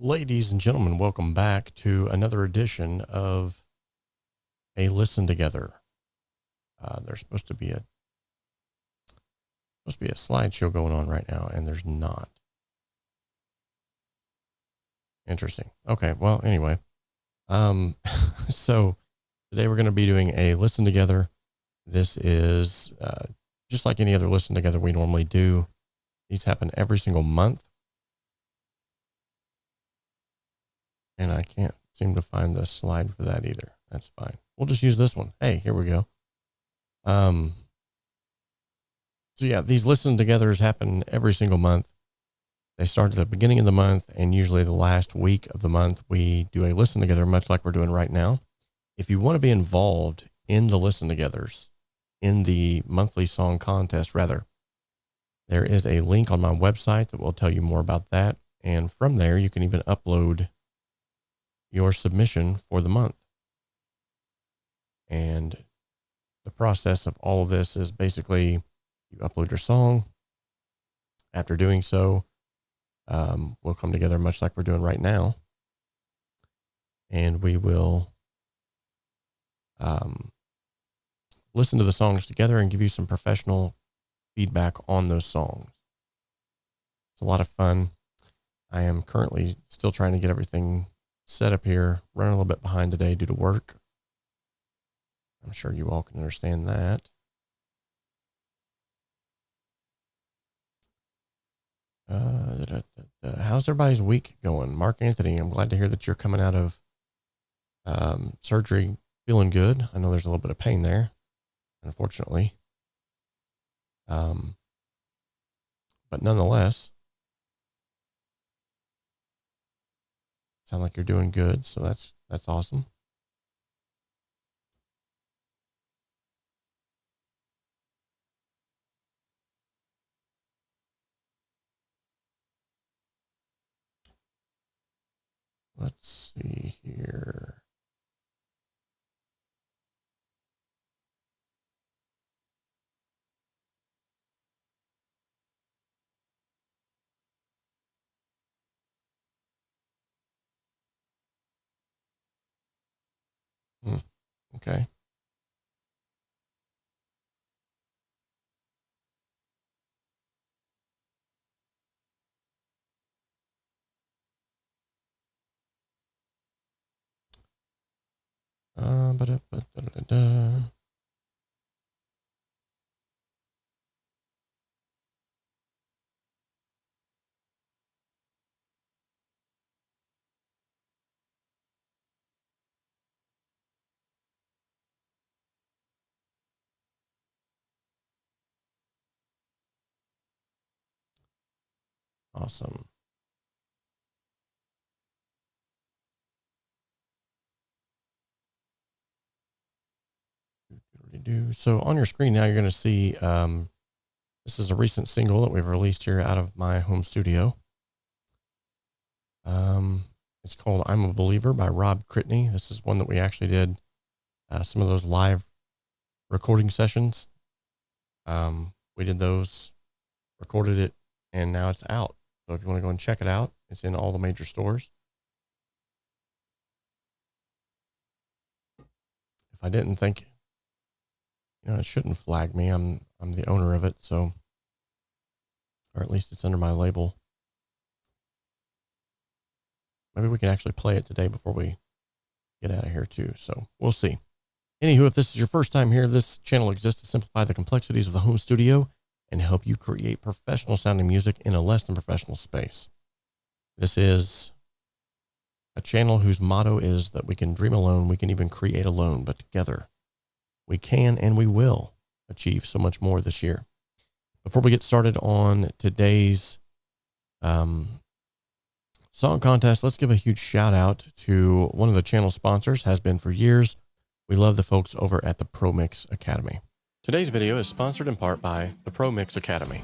Ladies and gentlemen, welcome back to another edition of a Listen Together. There's supposed to be a slideshow going on right now, and there's not. Interesting. Okay, well, anyway. So today we're going to be doing a Listen Together. This is just like any other Listen Together we normally do. These happen every single month. And I can't seem to find the slide for that either. That's fine. We'll just use this one. Hey, here we go. So yeah, these Listen Togethers happen every single month. They start at the beginning of the month, and usually the last week of the month, we do a Listen Together, much like we're doing right now. If you want to be involved in the Listen Togethers, in the monthly song contest, rather, there is a link on my website that will tell you more about that. And from there, you can even upload your submission for the month. And the process of all of this is basically you upload your song. After doing so, we'll come together much like we're doing right now, and we will listen to the songs together and give you some professional feedback on those songs. It's a lot of fun. I am currently still trying to get everything set up here, running a little bit behind today due to work. I'm sure you all can understand that. How's everybody's week going? Mark Anthony, I'm glad to hear that you're coming out of surgery feeling good. I know there's a little bit of pain there, unfortunately. But nonetheless, sound like you're doing good, so that's awesome. Let's see here. Okay. Awesome. So on your screen now, you're going to see this is a recent single that we've released here out of my home studio. It's called "I'm a Believer" by 𝗏𝗏. This is one that we actually did some of those live recording sessions. We did those, recorded it, and now it's out. So if you want to go and check it out, it's in all the major stores. If I didn't think, it shouldn't flag me. I'm the owner of it, so, or at least it's under my label. Maybe we can actually play it today before we get out of here too. So we'll see. Anywho, if this is your first time here, this channel exists to simplify the complexities of the home studio and help you create professional sounding music in a less than professional space. This is a channel whose motto is that we can dream alone, we can even create alone, but together we can and we will achieve so much more this year. Before we get started on today's song contest, let's give a huge shout out to one of the channel sponsors, has been for years. We love the folks over at the 𝗏𝗏 Academy. Today's video is sponsored in part by the 𝗏𝗏 Academy.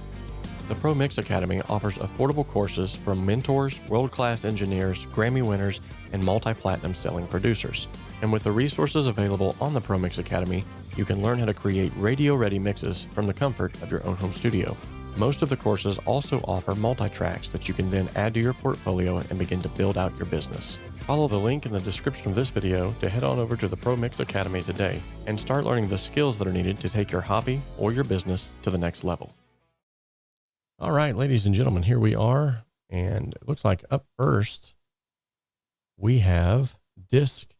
The 𝗏𝗏 Academy offers affordable courses from mentors, world-class engineers, Grammy winners, and multi-platinum selling producers. And with the resources available on the 𝗏𝗏 Academy, you can learn how to create radio-ready mixes from the comfort of your own home studio. Most of the courses also offer multi-tracks that you can then add to your portfolio and begin to build out your business. Follow the link in the description of this video to head on over to the 𝗏𝗵𝗀 Academy today and start learning the skills that are needed to take your hobby or your business to the next level. All right, ladies and gentlemen, here we are. And it looks like up first, we have Disc.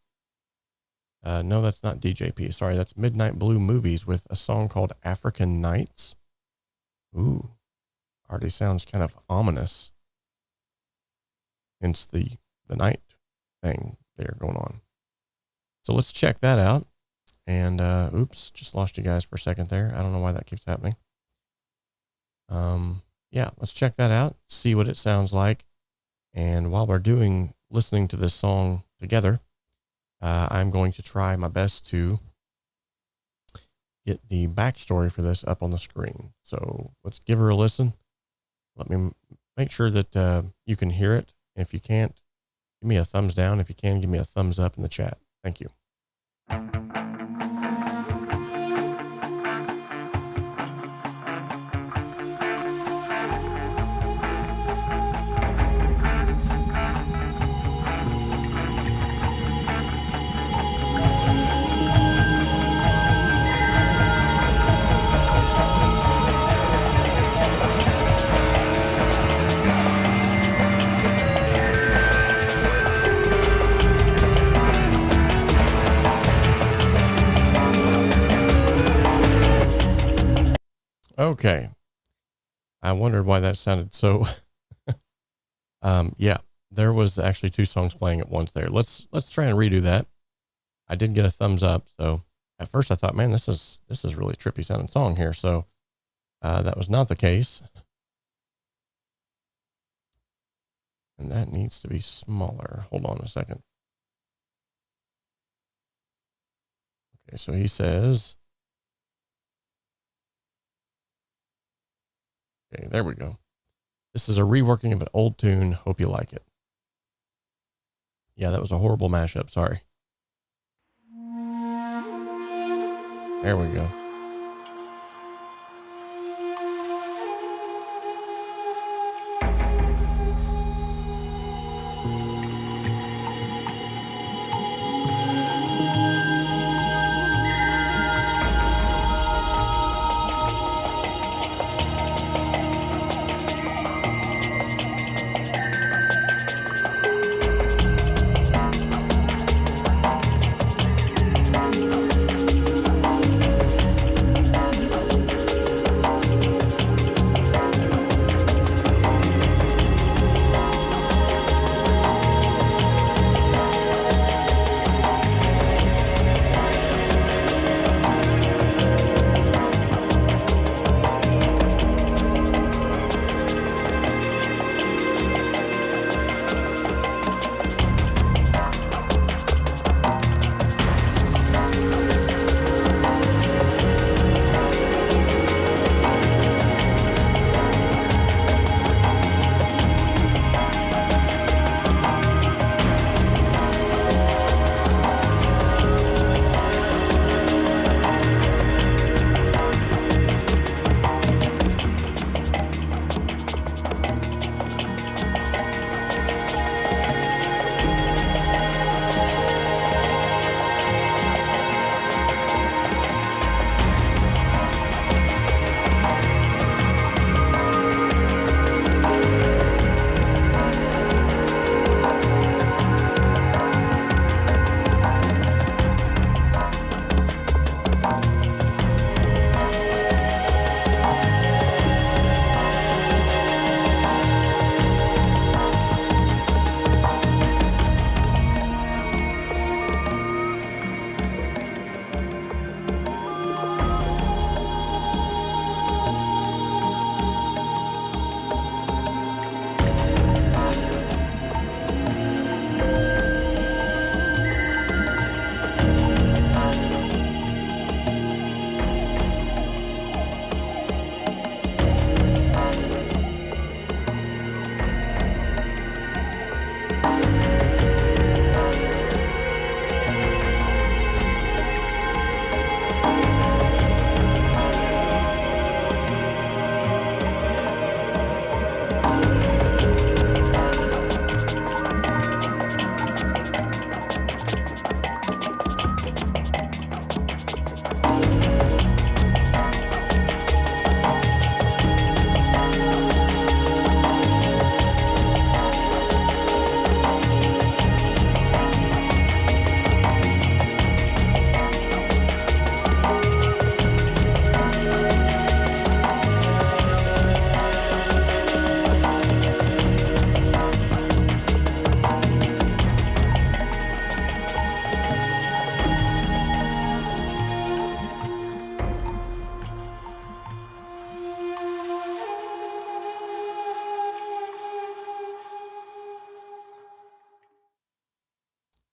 No, that's not DJP. Sorry, that's Midnight Blue Movies with a song called African Nights. Ooh, already sounds kind of ominous. Hence the night thing there going on. So let's check that out. And oops, just lost you guys for a second there. I don't know why that keeps happening. Yeah, let's check that out, see what it sounds like. And while we're listening to this song together, I'm going to try my best to get the backstory for this up on the screen. So let's give her a listen. Let me make sure that you can hear it. If you can't, give me a thumbs down. If you can, give me a thumbs up in the chat. Thank you. Okay. I wondered why that sounded so. Yeah, there was actually two songs playing at once there. Let's try and redo that. I did get a thumbs up. So at first I thought, man, this is really a trippy sounding song here. So that was not the case. And that needs to be smaller. Hold on a second. Okay, so he says, okay, there we go. This is a reworking of an old tune. Hope you like it. Yeah, that was a horrible mashup. Sorry. There we go.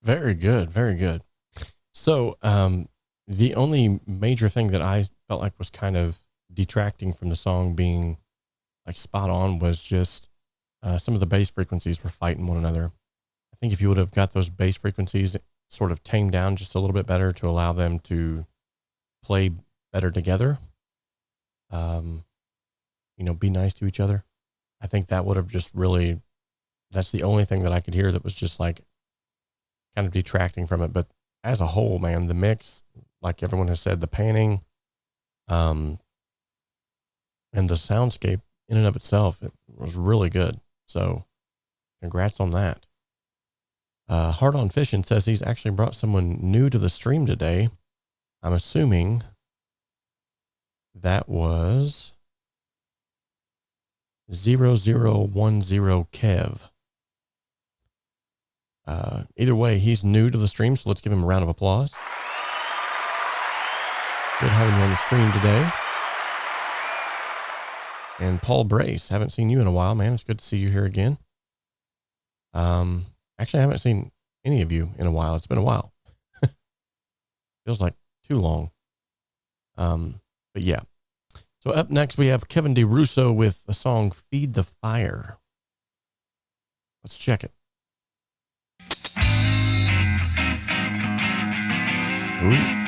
Very good. Very good. So the only major thing that I felt like was kind of detracting from the song being like spot on was just some of the bass frequencies were fighting one another. I think if you would have got those bass frequencies sort of tamed down just a little bit better to allow them to play better together, be nice to each other, I think that would have just really, that's the only thing that I could hear that was just like kind of detracting from it. But as a whole, man, the mix, like everyone has said, the panning, and the soundscape in and of itself, it was really good. So congrats on that. Hard on Fishing says he's actually brought someone new to the stream today. I'm assuming that was 𝗧𝗵𝗲 𝗧𝗵𝗲 either way, he's new to the stream, so let's give him a round of applause. Good having you on the stream today. And Paul Brace, haven't seen you in a while, man. It's good to see you here again. Actually, I haven't seen any of you in a while. It's been a while. Feels like too long. But yeah. So up next, we have Kevin DeRusso with the song Feed the Fire. Let's check it. Ooh.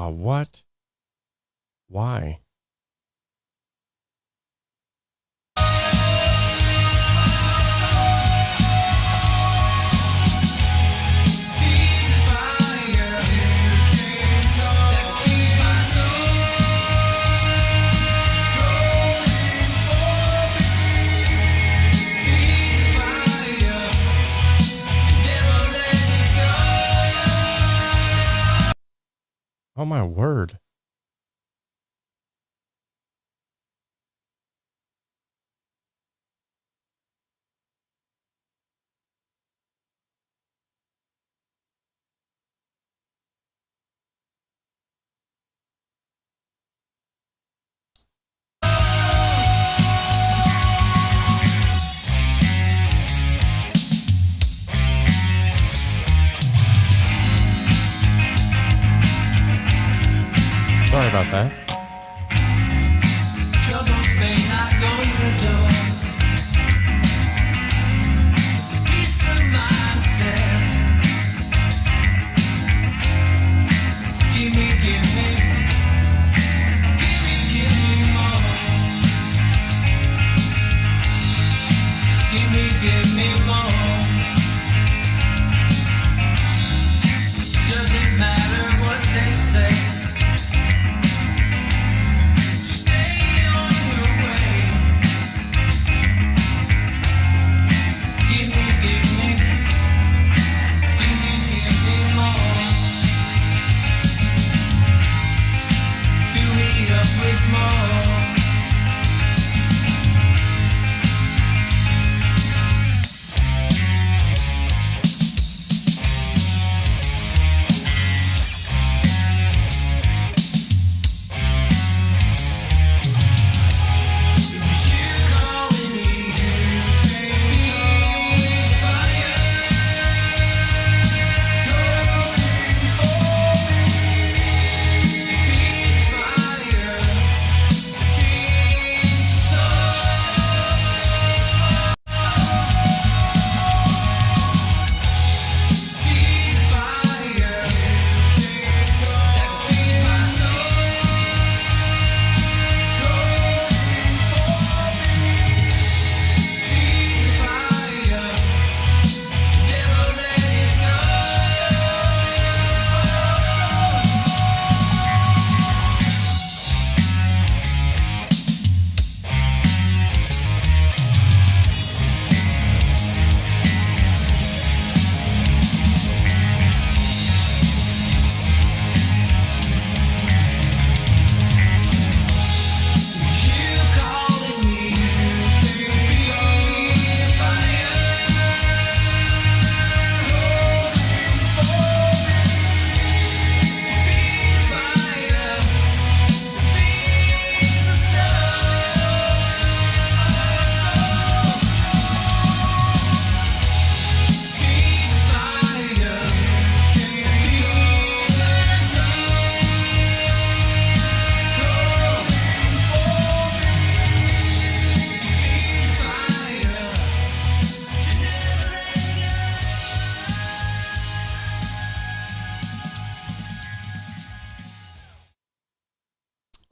What? Why? Oh my word. Sorry about that. Troubles may not go your door. Peace of mind says, give me more. Give me more. Doesn't matter what they say.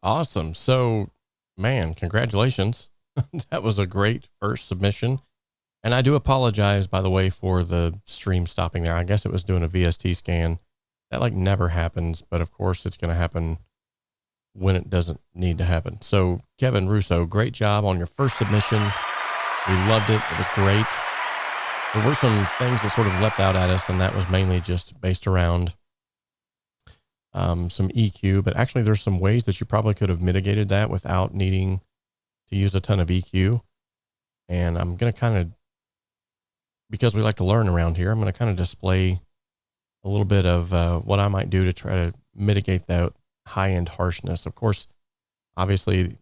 Awesome. So, man, congratulations. That was a great first submission. And I do apologize, by the way, for the stream stopping there. I guess it was doing a VST scan. That like never happens, but of course it's going to happen when it doesn't need to happen. So Kevin Russo, great job on your first submission. We loved it. It was great. There were some things that sort of leapt out at us, and that was mainly just based around some EQ, but actually there's some ways that you probably could have mitigated that without needing to use a ton of EQ. And I'm going to kind of, because we like to learn around here, I'm going to kind of display a little bit of what I might do to try to mitigate that high-end harshness. Of course, obviously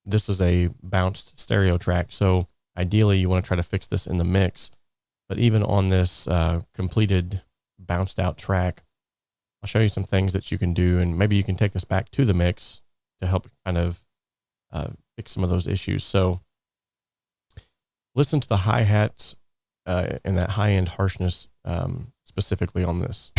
this is a bounced stereo track, so ideally you want to try to fix this in the mix. But even on this completed bounced out track, I'll show you some things that you can do, and maybe you can take this back to the mix to help kind of fix some of those issues. So listen to the hi-hats and that high-end harshness specifically on this.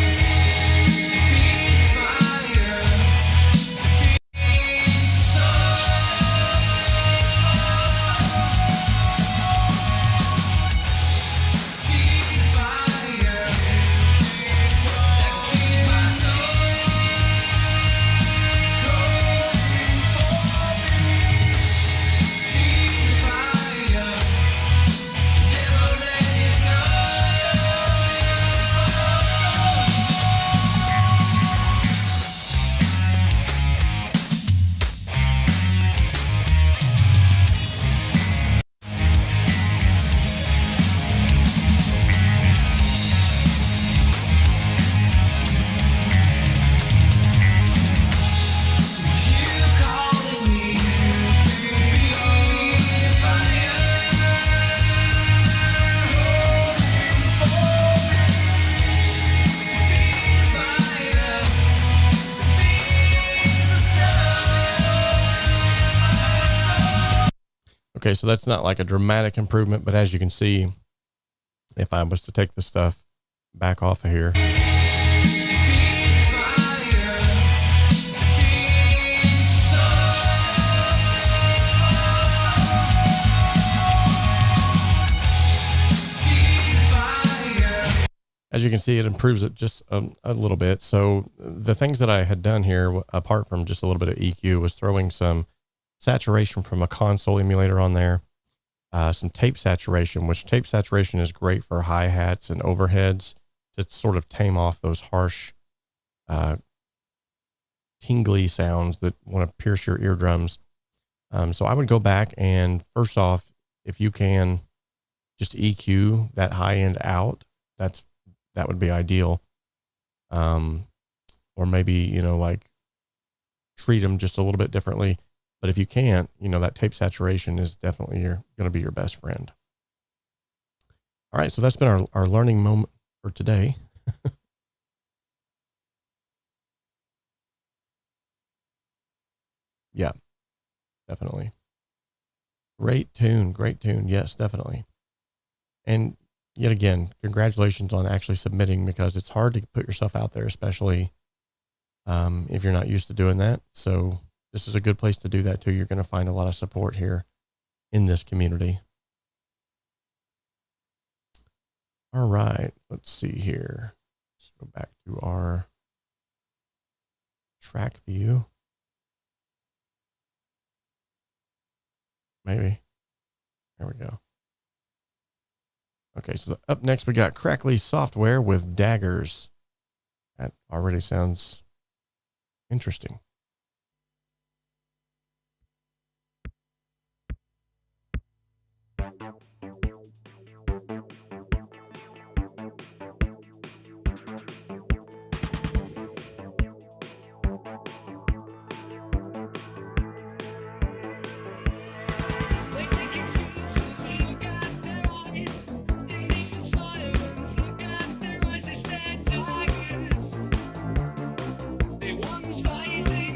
Okay, so that's not like a dramatic improvement, but as you can see, if I was to take this stuff back off of here, as you can see, it improves it just a little bit. So the things that I had done here, apart from just a little bit of EQ, was throwing some saturation from a console emulator on there, some tape saturation, which tape saturation is great for hi-hats and overheads to sort of tame off those harsh, tingly sounds that want to pierce your eardrums. So I would go back and, first off, if you can just EQ that high end out, that would be ideal. Or maybe, you know, like treat them just a little bit differently. But if you can't, you know, that tape saturation is definitely going to be your best friend. All right, so that's been our learning moment for today. Yeah, definitely. Great tune, great tune. Yes, definitely. And yet again, congratulations on actually submitting, because it's hard to put yourself out there, especially if you're not used to doing that. So this is a good place to do that too. You're going to find a lot of support here in this community. All right, let's see here. Let's go back to our track view. Maybe. There we go. Okay, so up next we got Crackly Software with Daggers. That already sounds interesting. They once fighting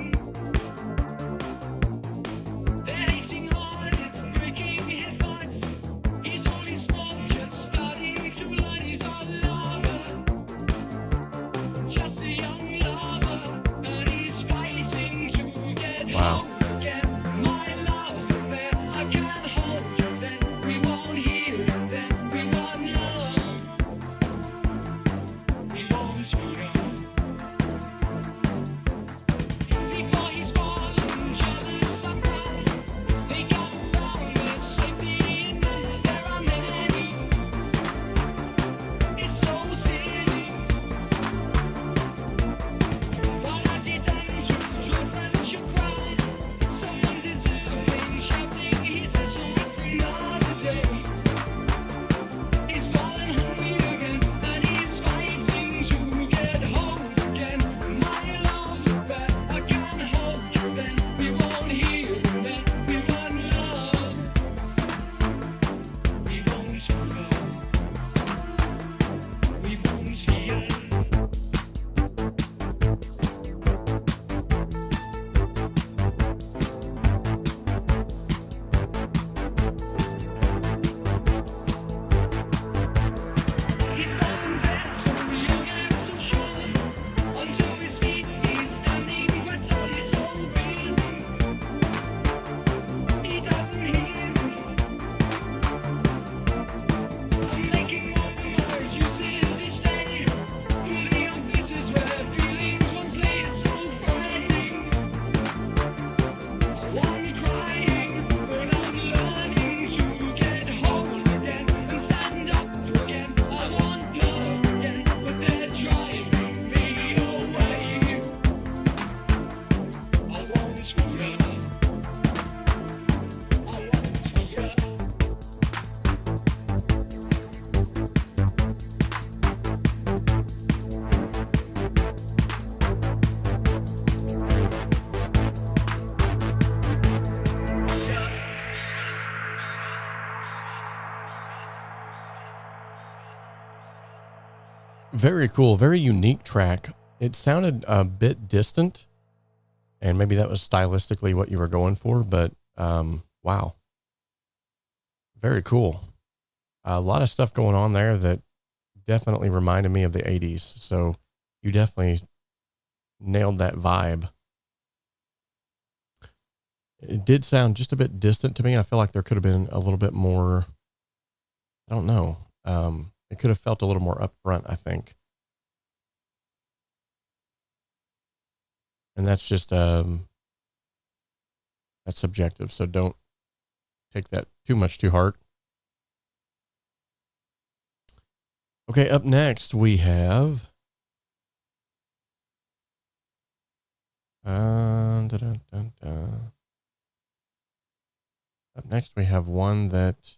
Very cool, very unique track. It sounded a bit distant, and maybe that was stylistically what you were going for, but wow. Very cool. A lot of stuff going on there that definitely reminded me of the 80s. So you definitely nailed that vibe. It did sound just a bit distant to me. I feel like there could have been a little bit more, I don't know. It could have felt a little more upfront, I think. And that's just, that's subjective. So don't take that too much to heart. Okay, up next we have Up next we have one that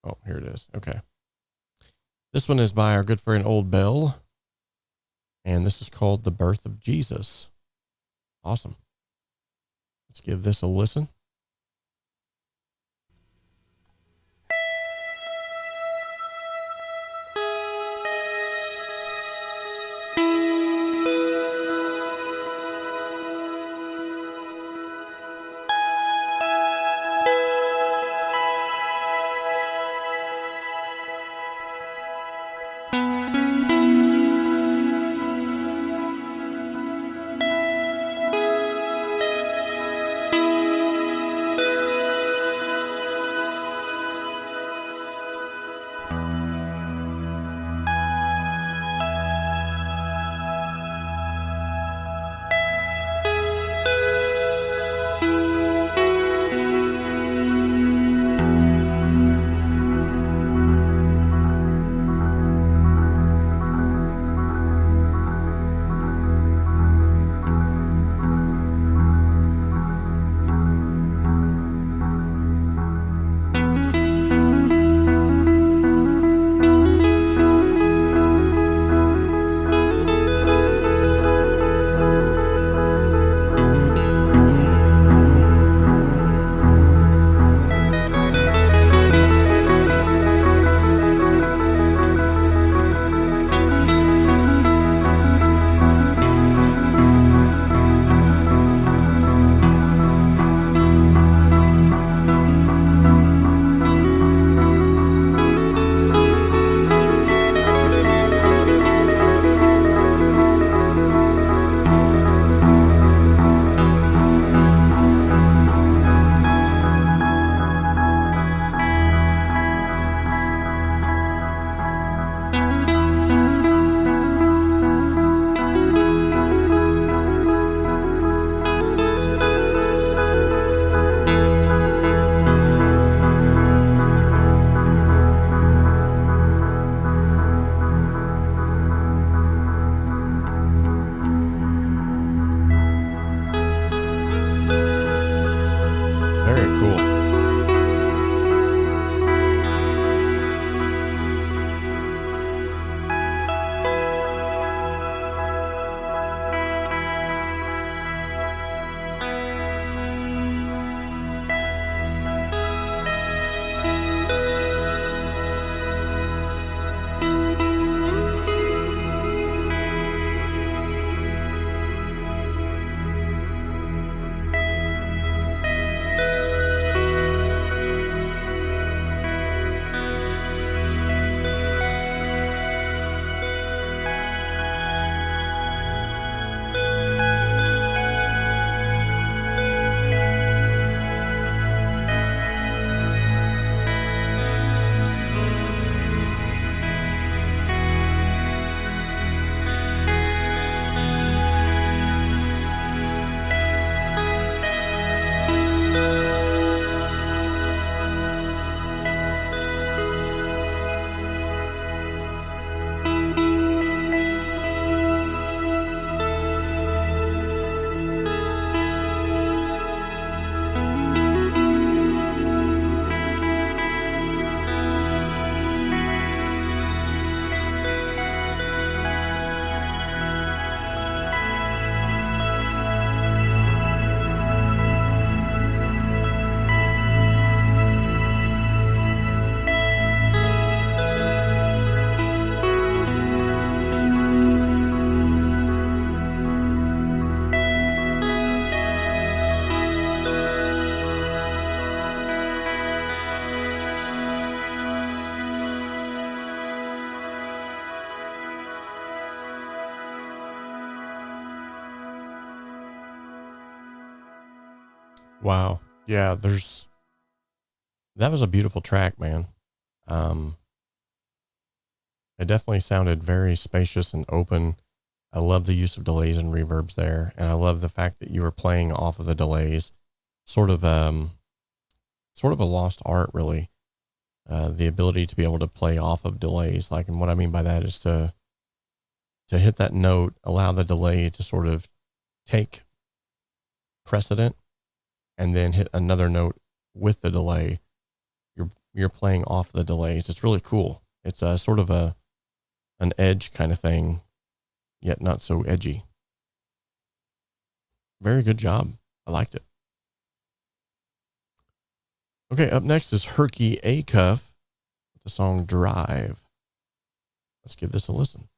oh, here it is. Okay. This one is by our good friend 𝗿𝗏, and this is called The Birth of Jesus. Awesome. Let's give this a listen. Wow. Yeah, that was a beautiful track, man. It definitely sounded very spacious and open. I love the use of delays and reverbs there. And I love the fact that you were playing off of the delays, sort of a lost art, really. The ability to be able to play off of delays. Like, and what I mean by that is to hit that note, allow the delay to sort of take precedent, and then hit another note with the delay. You're playing off the delays. It's really cool. It's a sort of an edge kind of thing, yet not so edgy. Very good job. I liked it. Okay, up next is 𝗧𝗵𝗃 𝗧𝗃𝗀 with the song Drive. Let's give this a listen.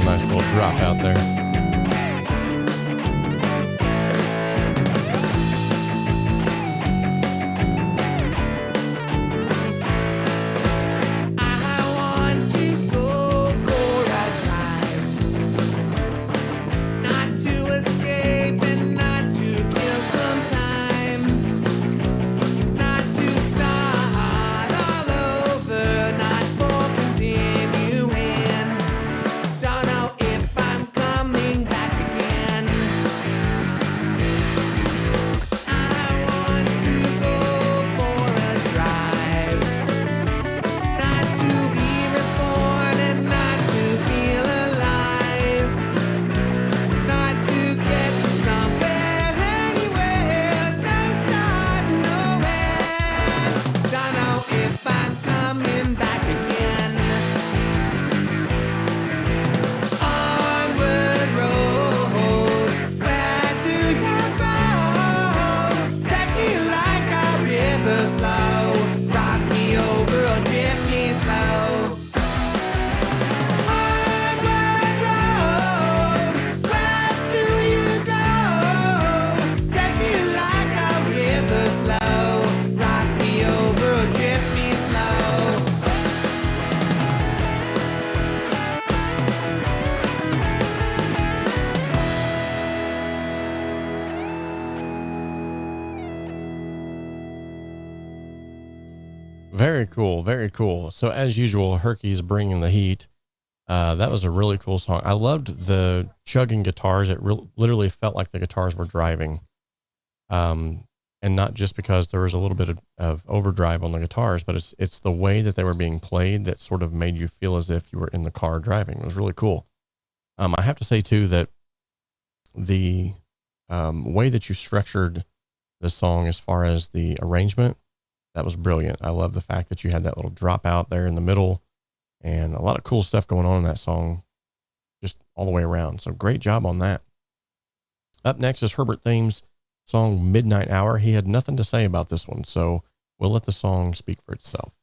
Nice little drop out there. Very cool. Very cool. So as usual, 𝗧𝗵𝗃's bringing the heat. That was a really cool song. I loved the chugging guitars. It literally felt like the guitars were driving. And not just because there was a little bit of overdrive on the guitars, but it's the way that they were being played that sort of made you feel as if you were in the car driving. It was really cool. I have to say too, that the way that you structured the song as far as the arrangement, that was brilliant. I love the fact that you had that little drop out there in the middle and a lot of cool stuff going on in that song, just all the way around. So great job on that. Up next is Herbert Thames' song Midnight Hour. He had nothing to say about this one, so we'll let the song speak for itself.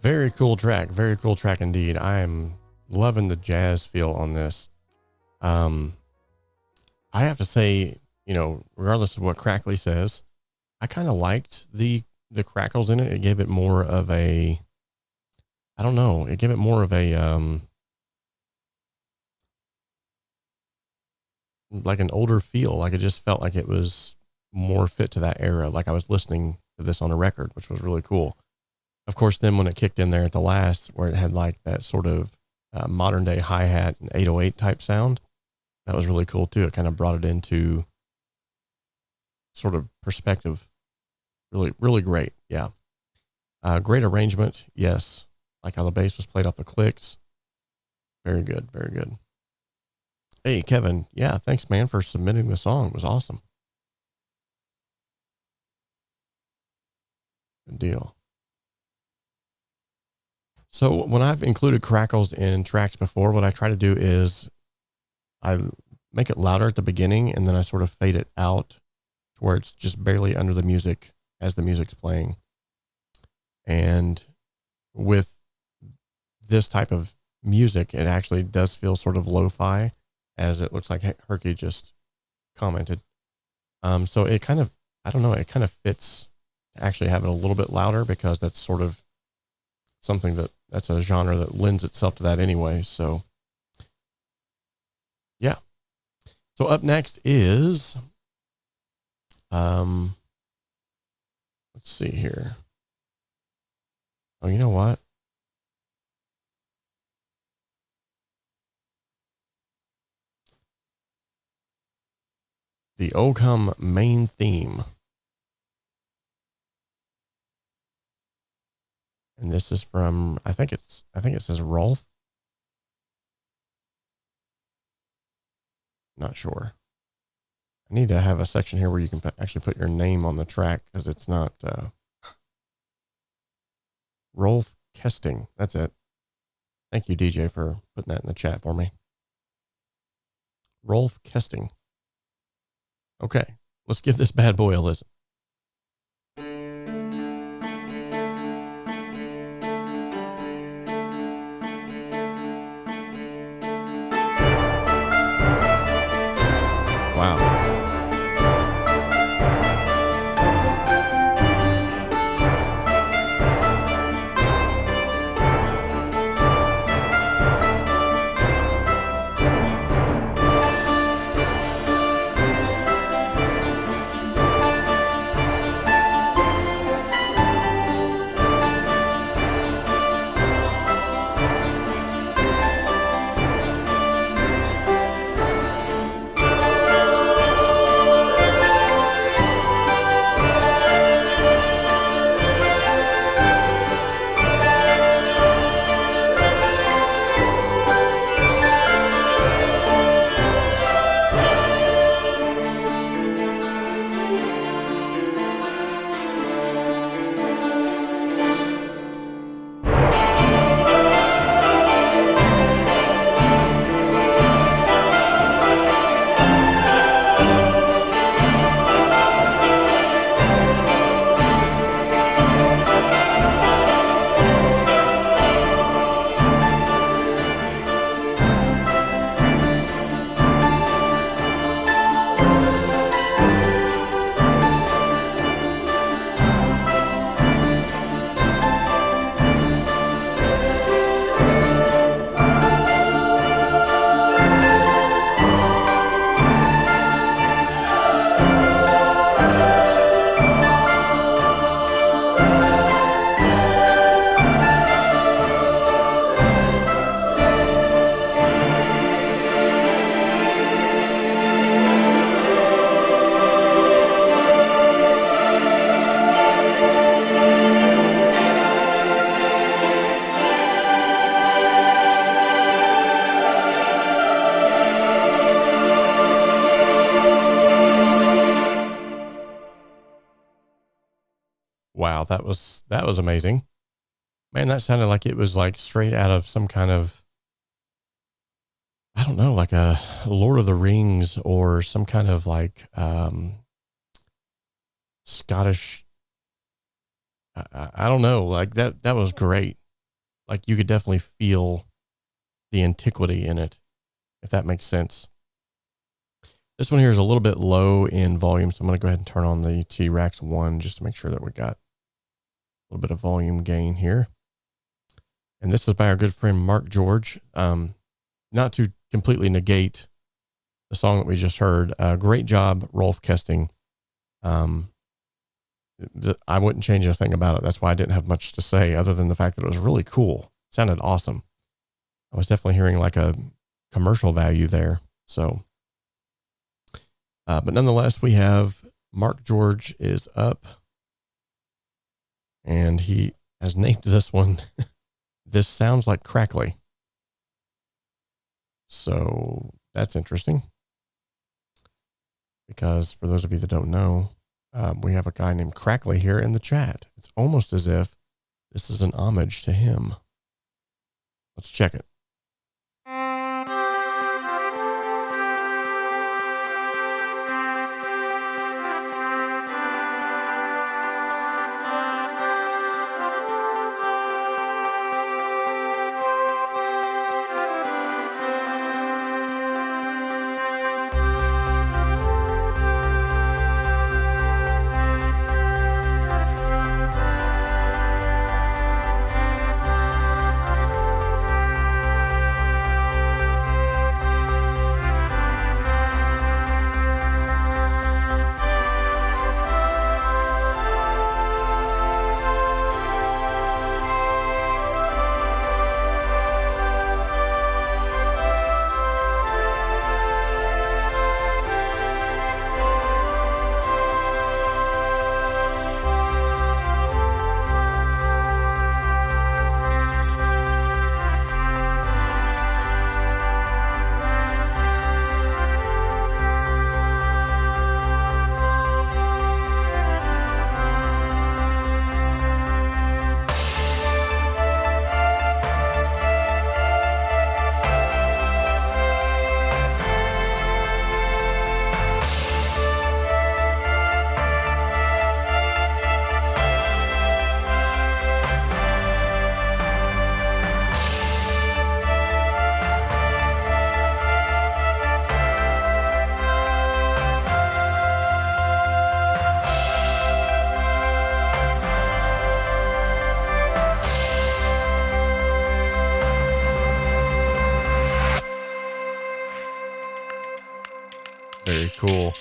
Very cool track. Very cool track indeed. I am loving the jazz feel on this. I have to say, you know, regardless of what Crackly says, I kind of liked the crackles in it. It gave it more of a, I don't know, it gave it more of a, like an older feel. Like it just felt like it was more fit to that era. Like I was listening to this on a record, which was really cool. Of course, then when it kicked in there at the last, where it had like that sort of modern day hi-hat and 808 type sound, that was really cool too. It kind of brought it into sort of perspective. Really, really great. Yeah. Great arrangement. Yes. Like how the bass was played off the clicks. Very good. Very good. Hey, Kevin. Yeah. Thanks, man, for submitting the song. It was awesome. Good deal. So when I've included crackles in tracks before, what I try to do is I make it louder at the beginning and then I sort of fade it out to where it's just barely under the music as the music's playing. And with this type of music, it actually does feel sort of lo-fi, as it looks like Herky just commented. So it kind of, I don't know, it kind of fits to actually have it a little bit louder, because that's sort of something that's a genre that lends itself to that anyway. So yeah. So up next is, let's see here. Oh, you know what? The 𝗚𝗲𝗵𝗀 main theme. And this is from, I think it says 𝗏𝗏. Not sure. I need to have a section here where you can actually put your name on the track, because it's not 𝗏𝗏. That's it. Thank you, DJ, for putting that in the chat for me. 𝗏𝗏. Okay, let's give this bad boy a listen. Wow. Wow, that was amazing. Man, that sounded like it was like straight out of some kind of, I don't know, like a Lord of the Rings or some kind of like Scottish, I don't know, like that was great. like you could definitely feel the antiquity in it, if that makes sense. This one here is a little bit low in volume, so I'm going to go ahead and turn on the T-Rax 1 just to make sure that we got a little bit of volume gain here. And this is by our good friend Mark George. Not to completely negate the song that we just heard. Great job, Rolf Kesting. I wouldn't change a thing about it. That's why I didn't have much to say other than the fact that it was really cool. It sounded awesome. I was definitely hearing like a commercial value there. So, but nonetheless, we have Mark George is up, and he has named this one, This Sounds Like Crackly. So that's interesting, because for those of you that don't know, we have a guy named Crackly here in the chat. It's almost as if this is an homage to him. Let's check it. Very cool.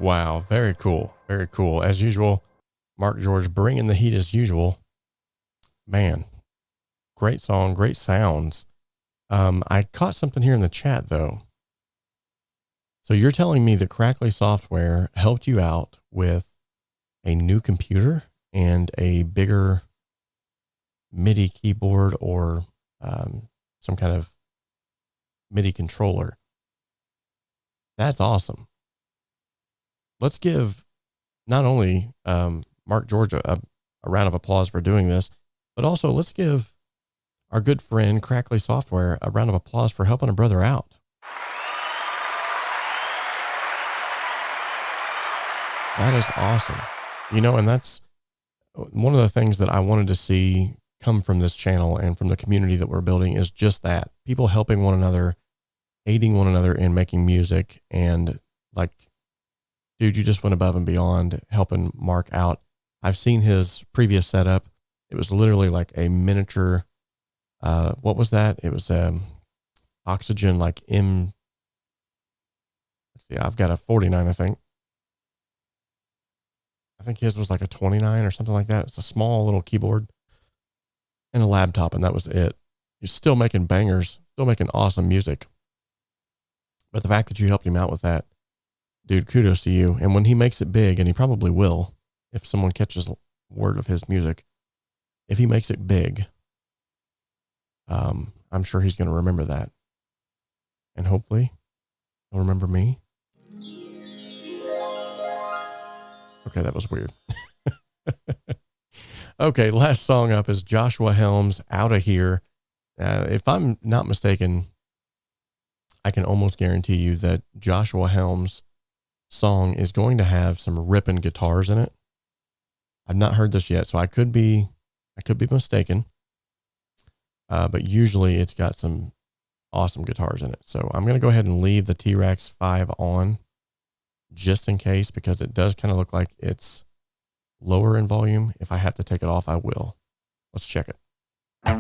Wow, very cool. Very cool. As usual, Mark George bringing the heat as usual. Man, great song, great sounds. I caught something here in the chat though. So you're telling me that Crackly Software helped you out with a new computer and a bigger MIDI keyboard or some kind of MIDI controller. That's awesome. Let's give not only Mark George a round of applause for doing this, but also let's give our good friend Crackly Software a round of applause for helping a brother out. That is awesome. You know, and that's one of the things that I wanted to see come from this channel and from the community that we're building is just that. People helping one another, aiding one another in making music. And like, dude, you just went above and beyond helping Mark out. I've seen his previous setup. It was literally like a miniature, what was that? It was oxygen, like let's see, I've got a 49, I think. I think his was like a 29 or something like that. It's a small little keyboard and a laptop, and that was it. He's still making bangers, still making awesome music. But the fact that you helped him out with that, dude, kudos to you. And when he makes it big, and he probably will, if someone catches word of his music, if he makes it big, I'm sure he's going to remember that. And hopefully he'll remember me. Okay, that was weird. Okay, last song up is 𝗧𝗵𝗲 𝗧𝗵𝗃 Here. If I'm not mistaken, I can almost guarantee you that 𝗧𝗵𝗲's song is going to have some ripping guitars in it. I've not heard this yet, so I could be mistaken. But usually it's got some awesome guitars in it. So I'm going to go ahead and leave the T-Rex 5 on just in case, because it does kind of look like it's lower in volume. If I have to take it off, I will. Let's check it. There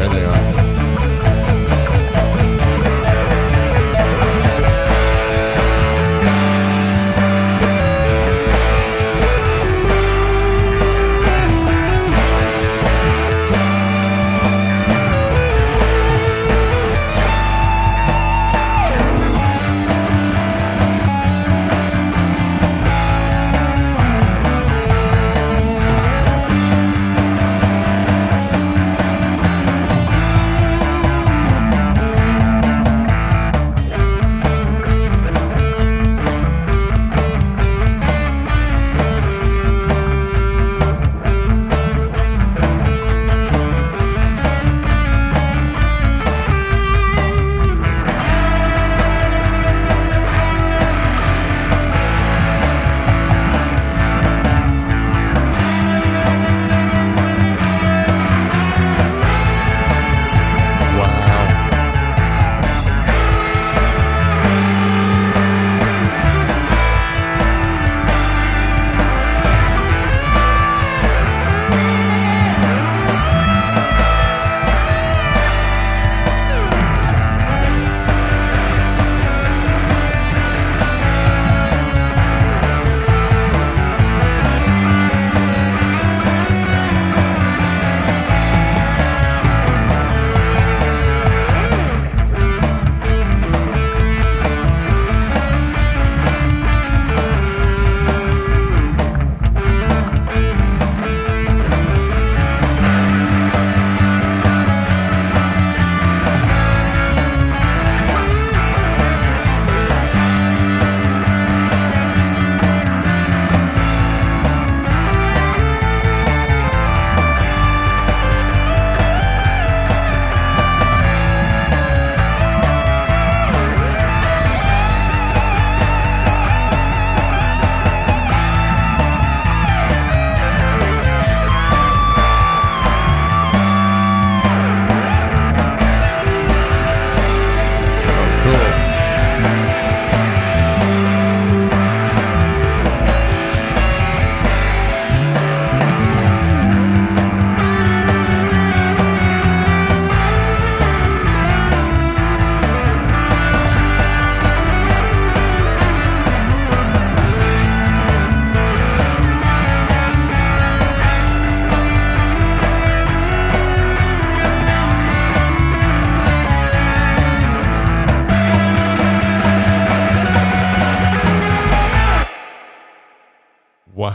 they are.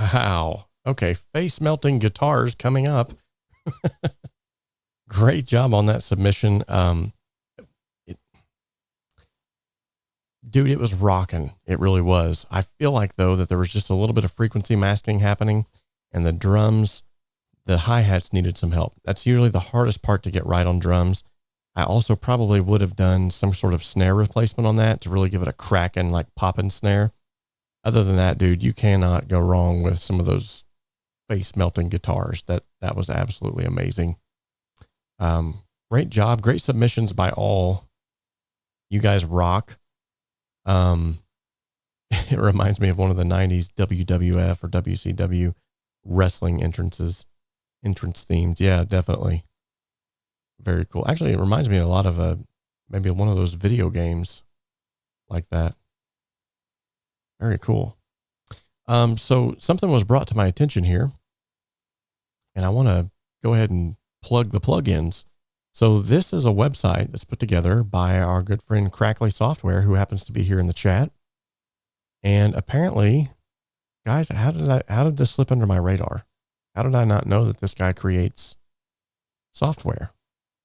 Wow. Okay. Face melting guitars coming up. Great job on that submission. Dude, it was rocking. It really was. I feel like though that there was just a little bit of frequency masking happening, and the drums, the hi-hats needed some help. That's usually the hardest part to get right on drums. I also probably would have done some sort of snare replacement on that to really give it a cracking, like popping snare. Other than that, dude, you cannot go wrong with some of those face melting guitars. That was absolutely amazing. Great job. Great submissions by all. You guys rock. It reminds me of one of the 90s WWF or WCW wrestling entrance themes. Yeah, definitely. Very cool. Actually, it reminds me a lot of maybe one of those video games like that. Very cool. So something was brought to my attention here, and I want to go ahead and plug the plugins. So this is a website that's put together by our good friend Crackly Software, who happens to be here in the chat. And apparently, guys, how did this slip under my radar? How did I not know that this guy creates software?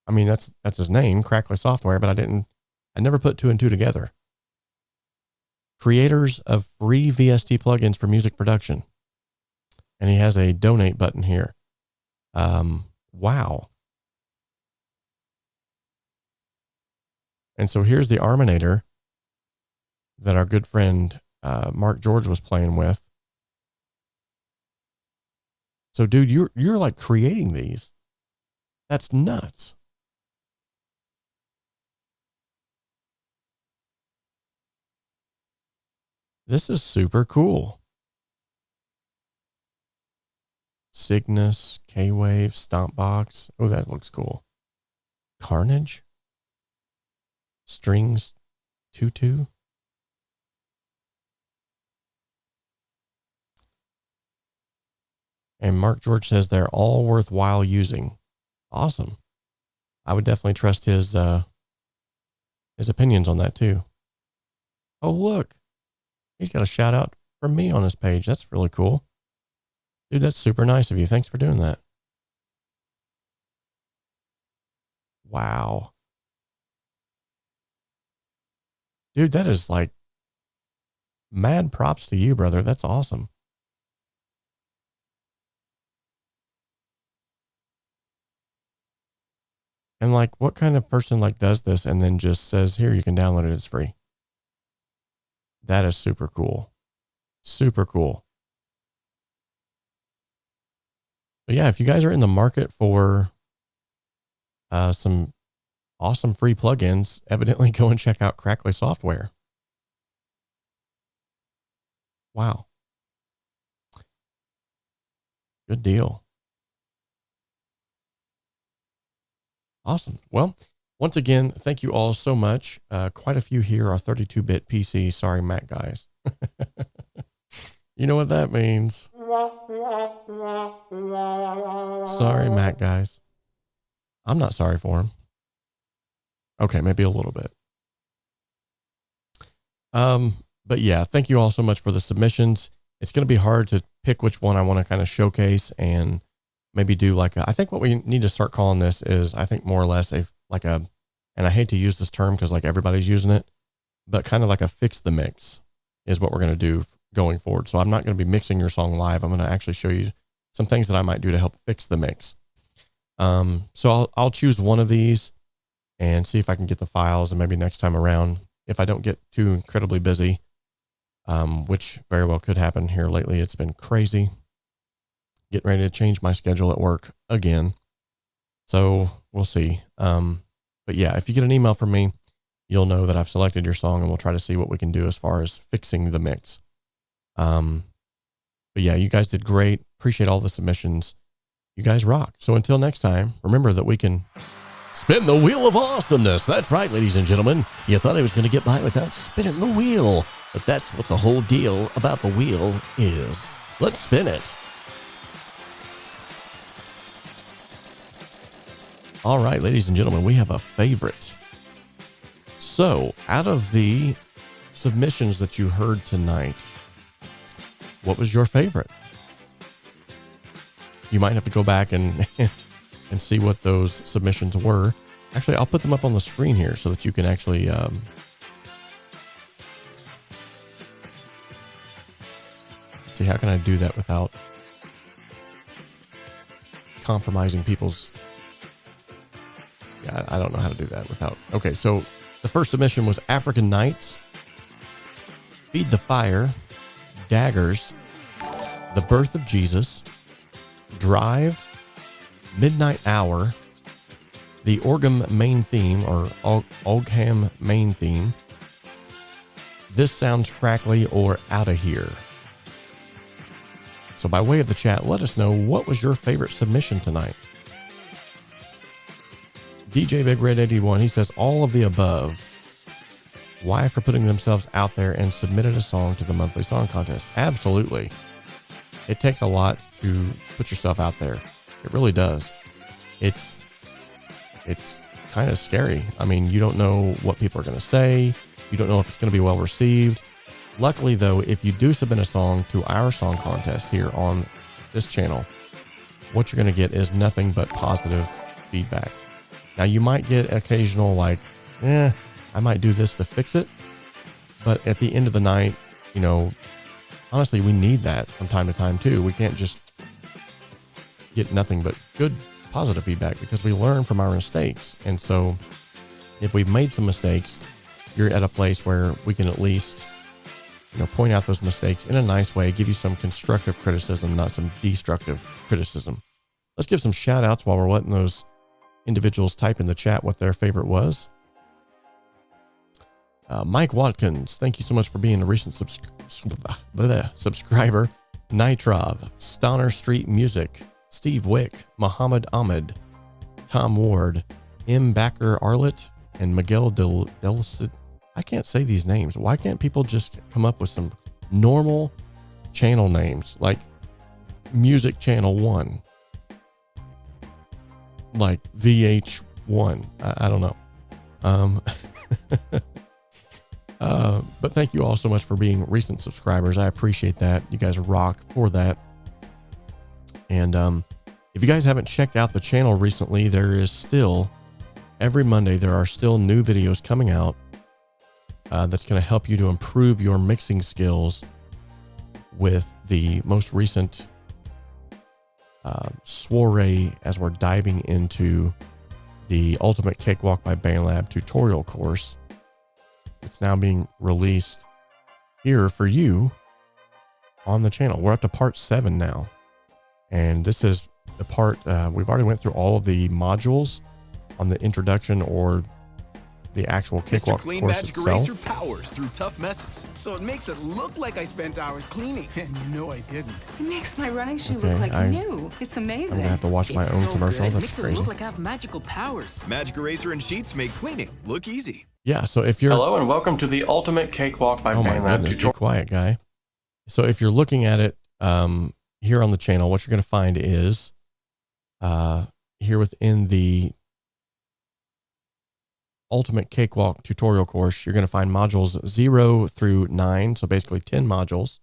I mean, that's his name, Crackly Software, but I never put two and two together. Creators of free VST plugins for music production. And he has a donate button here. Wow. And so here's the Arminator that our good friend Mark George was playing with. So dude, you're like creating these. That's nuts. This is super cool. Cygnus, K-Wave, Stompbox. Oh, that looks cool. Carnage. Strings 2-2. And Mark George says they're all worthwhile using. Awesome. I would definitely trust his opinions on that too. Oh, look. He's got a shout out from me on his page. That's really cool. Dude, that's super nice of you. Thanks for doing that. Wow. Dude, that is like mad props to you, brother. That's awesome. And like, what kind of person like does this and then just says, here, you can download it. It's free. That is super cool. Super cool. But yeah, if you guys are in the market for some awesome free plugins, evidently go and check out Crackly Software. Wow. Good deal. Awesome. Well, once again, thank you all so much. Quite a few here are 32-bit PC. Sorry, Mac guys. You know what that means. Sorry, Mac guys. I'm not sorry for him. Okay, maybe a little bit. But yeah, thank you all so much for the submissions. It's going to be hard to pick which one I want to kind of showcase and maybe do like I think what we need to start calling this is, I think more or less and I hate to use this term because like everybody's using it, but kind of like a fix the mix is what we're going to do going forward. So I'm not going to be mixing your song live. I'm going to actually show you some things that I might do to help fix the mix. So I'll choose one of these and see if I can get the files, and maybe next time around, if I don't get too incredibly busy, which very well could happen here lately. It's been crazy. Getting ready to change my schedule at work again. So we'll see. But yeah, if you get an email from me, you'll know that I've selected your song, and we'll try to see what we can do as far as fixing the mix. But yeah, you guys did great. Appreciate all the submissions. You guys rock. So until next time, remember that we can spin the wheel of awesomeness. That's right, ladies and gentlemen. You thought I was going to get by without spinning the wheel, but that's what the whole deal about the wheel is. Let's spin it. All right, ladies and gentlemen, we have a favorite. So out of the submissions that you heard tonight, what was your favorite? you might have to go back and and see what those submissions were. Actually, I'll put them up on the screen here so that you can actually see, how can I do that without compromising people's... Yeah, I don't know how to do that without... Okay, so the first submission was African Nights, Feed the Fire, Daggers, The Birth of Jesus, Drive, Midnight Hour, the 𝗚𝗲𝗵𝗀 main theme, or 𝗚𝗲𝗵𝗀 main theme, This Sounds Crackly, or Outta Here. So by way of the chat, let us know, what was your favorite submission tonight? DJ Big Red 81, he says, all of the above. Why for putting themselves out there and submitted a song to the monthly song contest? Absolutely. It takes a lot to put yourself out there. It really does. It's kind of scary. I mean, you don't know what people are going to say. You don't know if it's going to be well received. Luckily, though, if you do submit a song to our song contest here on this channel, what you're going to get is nothing but positive feedback. Now, you might get occasional, like, I might do this to fix it. But at the end of the night, you know, honestly, we need that from time to time, too. We can't just get nothing but good, positive feedback, because we learn from our mistakes. And so if we've made some mistakes, you're at a place where we can at least, you know, point out those mistakes in a nice way, give you some constructive criticism, not some destructive criticism. Let's give some shout outs while we're letting those individuals type in the chat what their favorite was. Mike Watkins, thank you so much for being a recent subscriber. Nitrov, Stoner Street Music, Steve Wick, Muhammad Ahmed, Tom Ward, 𝗵𝗵𝗀𝗀 𝗧𝗿𝗶𝗄, and Miguel Del. I can't say these names. Why can't people just come up with some normal channel names, like Music Channel 1, like VH1? I don't know. But thank you all so much for being recent subscribers. I appreciate that. You guys rock for that. And if you guys haven't checked out the channel recently, there is still, every Monday, there are still new videos coming out that's going to help you to improve your mixing skills with the most recent soiree, as we're diving into the Ultimate Cakewalk by BandLab tutorial course. It's now being released here for you on the channel. We're up to part 7 now. And this is the part, we've already went through all of the modules on the introduction or the actual Cakewalk Clean course Magic itself. Eraser powers through tough messes, so it makes it look like I spent hours cleaning. And you know I didn't. It makes my running shoe Okay, look like I'm new. It's amazing. going to have to watch my own commercial. It That's makes crazy. it look like I have magical powers. Magic Eraser and sheets make cleaning look easy. Yeah, so if you're... Hello and welcome to the Ultimate Cakewalk by Oh my BandLab goodness, be tutorial. quiet, guy. So if you're looking at it here on the channel, what you're going to find is here within the Ultimate Cakewalk tutorial course, you're going to find modules 0 through 9, so basically 10 modules.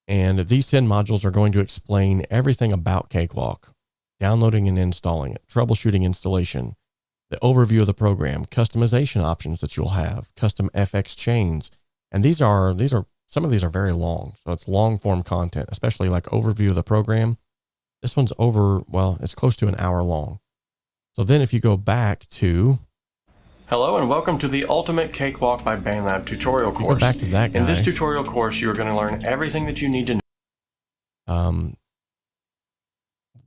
And these 10 modules are going to explain everything about Cakewalk, downloading and installing it, troubleshooting installation, the overview of the program, customization options that you'll have, custom FX chains. And these are some of these are very long. So it's long form content, especially like overview of the program. This one's it's close to an hour long. So then if you go back to... Hello and welcome to the Ultimate Cakewalk by BandLab tutorial Go course. back to that guy. In this tutorial course, you are going to learn everything that you need to know.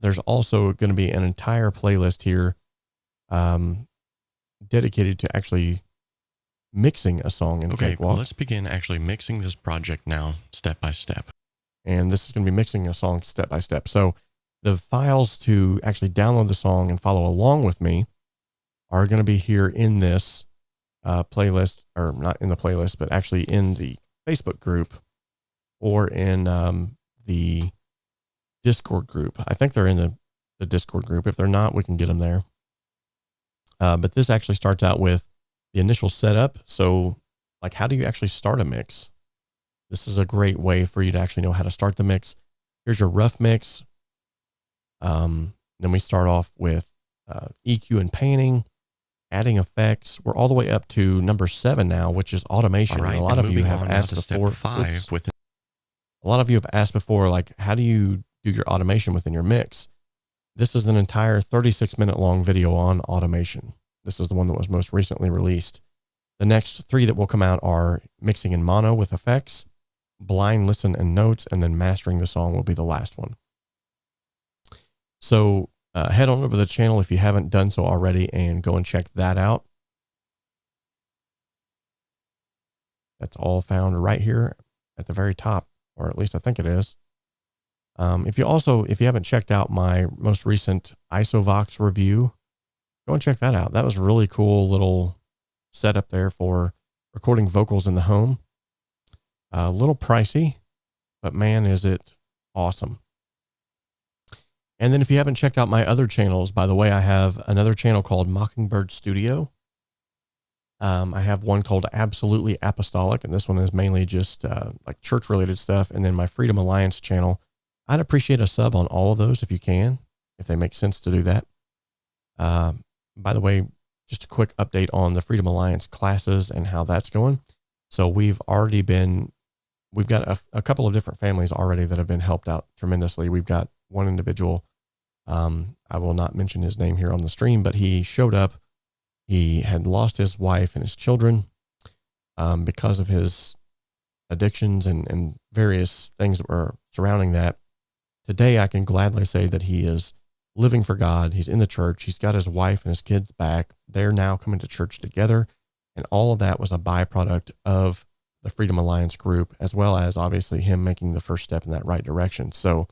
There's also going to be an entire playlist here dedicated to actually mixing a song in Cakewalk. Well, let's begin actually mixing this project now, step by step. And this is going to be mixing a song step by step. So the files to actually download the song and follow along with me are going to be here in this playlist, or not in the playlist, but actually in the Facebook group or in the Discord group. I think they're in the Discord group. If they're not, we can get them there. But this actually starts out with the initial setup. So like, how do you actually start a mix? This is a great way for you to actually know how to start the mix. Here's your rough mix. Then we start off with EQ and panning, adding effects. We're all the way up to number 7 now, which is automation. All right, And a lot of you have moving on now asked to step before. 5 with A lot of you have asked before, like, how do you do your automation within your mix? This is an entire 36-minute long video on automation. This is the one that was most recently released. The next 3 that will come out are mixing in mono with effects, blind listen and notes, and then mastering the song will be the last one. So head on over to the channel if you haven't done so already and go and check that out. That's all found right here at the very top, or at least I think it is. If you haven't checked out my most recent 𝗧𝗵𝗲 review, go and check that out. That was a really cool little setup there for recording vocals in the home. A little pricey, but man, is it awesome. And then if you haven't checked out my other channels, by the way, I have another channel called Mockingbird Studio. I have one called Absolutely Apostolic, and this one is mainly just like church-related stuff. And then my Freedom Alliance channel. I'd appreciate a sub on all of those if you can, if they make sense to do that. By the way, just a quick update on the Freedom Alliance classes and how that's going. So we've got a couple of different families already that have been helped out tremendously. We've got one individual, I will not mention his name here on the stream, but he showed up. He had lost his wife and his children because of his addictions and various things that were surrounding that. Today, I can gladly say that he is living for God. He's in the church. He's got his wife and his kids back. They're now coming to church together. And all of that was a byproduct of the Freedom Alliance group, as well as obviously him making the first step in that right direction. So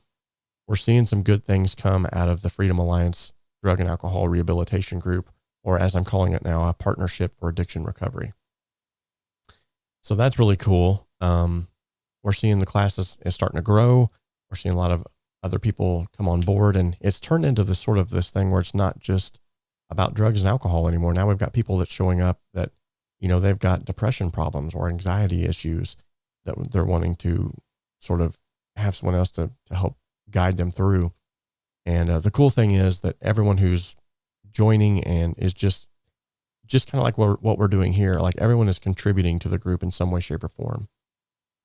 we're seeing some good things come out of the Freedom Alliance Drug and Alcohol Rehabilitation Group, or as I'm calling it now, a partnership for addiction recovery. So that's really cool. We're seeing the classes is starting to grow. We're seeing a lot of other people come on board, and it's turned into this sort of this thing where it's not just about drugs and alcohol anymore. Now we've got people that's showing up that, you know, they've got depression problems or anxiety issues that they're wanting to sort of have someone else to help guide them through. And the cool thing is that everyone who's joining and is just kind of like what we're doing here, like everyone is contributing to the group in some way, shape, or form,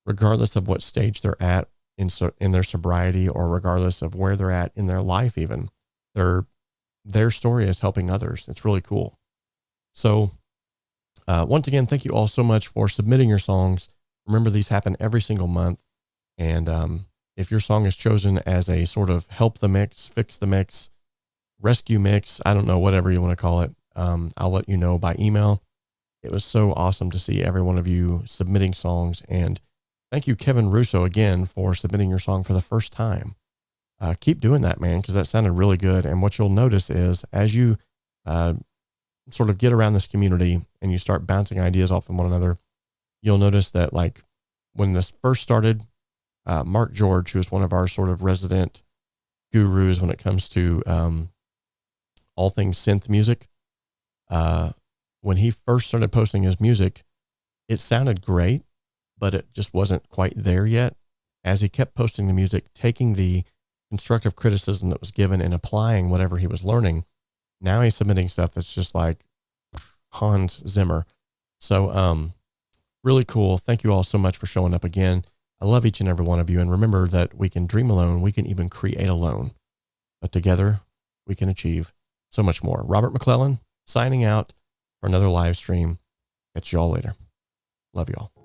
regardless of what stage they're at in their sobriety, or regardless of where they're at in their life. Even their story is helping others. It's really cool. So once again, thank you all so much for submitting your songs. Remember, these happen every single month. And if your song is chosen as a sort of help the mix, fix the mix, rescue mix, I don't know, whatever you want to call it, I'll let you know by email. It was so awesome to see every one of you submitting songs. And thank you, Kevin Russo, again, for submitting your song for the first time. Keep doing that, man, because that sounded really good. And what you'll notice is as you sort of get around this community and you start bouncing ideas off of one another, you'll notice that, like, when this first started, Mark George, who is one of our sort of resident gurus when it comes to all things synth music, when he first started posting his music, it sounded great, but it just wasn't quite there yet. As he kept posting the music, taking the constructive criticism that was given and applying whatever he was learning, now he's submitting stuff that's just like Hans Zimmer. So really cool. Thank you all so much for showing up again. I love each and every one of you. And remember that we can dream alone. We can even create alone. But together, we can achieve so much more. Robert McClellan signing out for another live stream. Catch you all later. Love you all.